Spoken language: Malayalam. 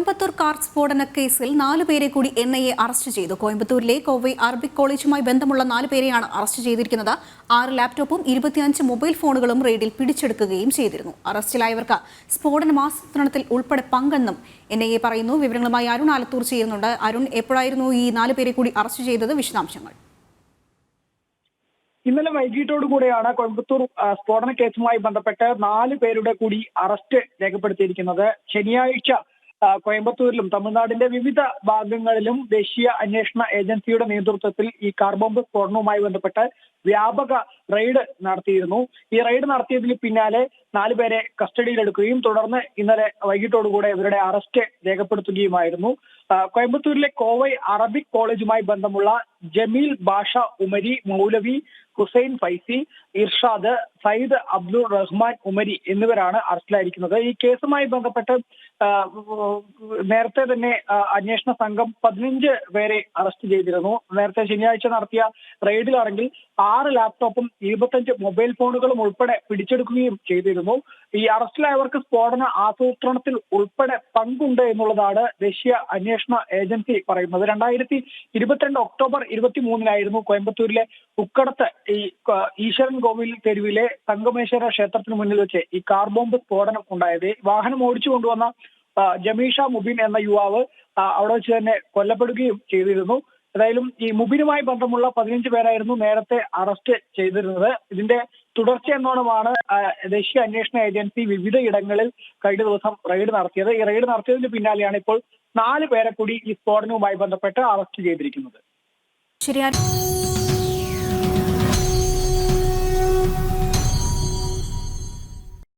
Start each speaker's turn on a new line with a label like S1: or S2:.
S1: കോയമ്പത്തൂർ കാർ സ്ഫോടന കേസിൽ 4 പേരെ കൂടി NIA അറസ്റ്റ് ചെയ്തു. കോയമ്പത്തൂരിലെ കോവൈ അറബിക് കോളേജുമായി ബന്ധമുള്ള 4 പേരെയാണ് അറസ്റ്റ് ചെയ്തിരിക്കുന്നത്. 6 ലാപ്ടോപ്പും 25 മൊബൈൽ ഫോണുകളും റെയ്ഡിൽ പിടിച്ചെടുക്കുകയും ചെയ്തിരുന്നു. അറസ്റ്റിലായവർക്ക് സ്ഫോടന ആസൂത്രണത്തിൽ ഉൾപ്പെടെ പങ്കെന്നും NIA പറയുന്നു. വിവരങ്ങളുമായി അരുൺ ആലത്തൂർ ചെയ്യുന്നുണ്ട്. അരുൺ, എപ്പോഴായിരുന്നു ഈ 4 പേരെ കൂടി അറസ്റ്റ് ചെയ്തത്? വിശദാംശങ്ങൾ.
S2: ഇന്നലെ വൈകിട്ടോടുകൂടെയാണ് കോയമ്പത്തൂർ സ്ഫോടന കേസുമായി ബന്ധപ്പെട്ട് 4 പേരുടെ കൂടി അറസ്റ്റ് രേഖപ്പെടുത്തിയിരിക്കുന്നത്. ശനിയാഴ്ച കോയമ്പത്തൂരിലും തമിഴ്നാടിന്റെ വിവിധ ഭാഗങ്ങളിലും ദേശീയ അന്വേഷണ ഏജൻസിയുടെ നേതൃത്വത്തിൽ ഈ കാർ ബോംബ് സ്ഫോടനവുമായി ബന്ധപ്പെട്ട് വ്യാപക റെയ്ഡ് നടത്തിയിരുന്നു. ഈ റെയ്ഡ് നടത്തിയതിന് പിന്നാലെ 4 പേരെ കസ്റ്റഡിയിലെടുക്കുകയും തുടർന്ന് ഇന്നലെ വൈകിട്ടോടുകൂടെ ഇവരുടെ അറസ്റ്റ് രേഖപ്പെടുത്തുകയുമായിരുന്നു. കോയമ്പത്തൂരിലെ കോവൈ അറബിക് കോളേജുമായി ബന്ധമുള്ള ജമീൽ ബാഷ ഉമരി, മൗലവി ഹുസൈൻ ഫൈസി, ഇർഷാദ്, സയ്യിദ് അബ്ദുൾ റഹ്മാൻ ഉമരി എന്നിവരാണ് അറസ്റ്റിലായിരിക്കുന്നത്. ഈ കേസുമായി ബന്ധപ്പെട്ട് നേരത്തെ തന്നെ അന്വേഷണ സംഘം 15 പേരെ അറസ്റ്റ് ചെയ്തിരുന്നു. നേരത്തെ ശനിയാഴ്ച നടത്തിയ റെയ്ഡിലാണെങ്കിൽ 6 ലാപ്ടോപ്പും 25 മൊബൈൽ ഫോണുകളും ഉൾപ്പെടെ പിടിച്ചെടുക്കുകയും ചെയ്തിരുന്നു. ഈ അറസ്റ്റിലായവർക്ക് സ്ഫോടന ആസൂത്രണത്തിൽ ഉൾപ്പെടെ പങ്കുണ്ട് എന്നുള്ളതാണ് ദേശീയ അന്വേഷണ ഏജൻസി പറയുന്നത്. 2022 ഒക്ടോബർ 23-നായിരുന്നു കോയമ്പത്തൂരിലെ ഉക്കടത്ത് ഈ ഈശ്വരൻ കോവിൽ തെരുവിലെ സംഗമേശ്വര ക്ഷേത്രത്തിന് മുന്നിൽ വെച്ച് ഈ കാർ ബോംബ് സ്ഫോടനം ഉണ്ടായത്. വാഹനം ഓടിച്ചു കൊണ്ടുവന്ന ജമീഷ മുബിൻ എന്ന യുവാവ് അവിടെ വെച്ച് തന്നെ കൊല്ലപ്പെടുകയും ചെയ്തിരുന്നു. ഏതായാലും ഈ മുബിനുമായി ബന്ധമുള്ള 15 പേരായിരുന്നു നേരത്തെ അറസ്റ്റ് ചെയ്തിരുന്നത്. ഇതിന്റെ തുടർച്ച എന്നോണമാണ് ദേശീയ അന്വേഷണ ഏജൻസി വിവിധ ഇടങ്ങളിൽ കഴിഞ്ഞ ദിവസം റെയ്ഡ് നടത്തിയത്. ഈ റെയ്ഡ് നടത്തിയതിന് പിന്നാലെയാണ് ഇപ്പോൾ 4 പേരെ കൂടി ഈ സ്ഫോടനവുമായി ബന്ധപ്പെട്ട് അറസ്റ്റ് ചെയ്തിരിക്കുന്നത്.
S1: ശരിയാണ്.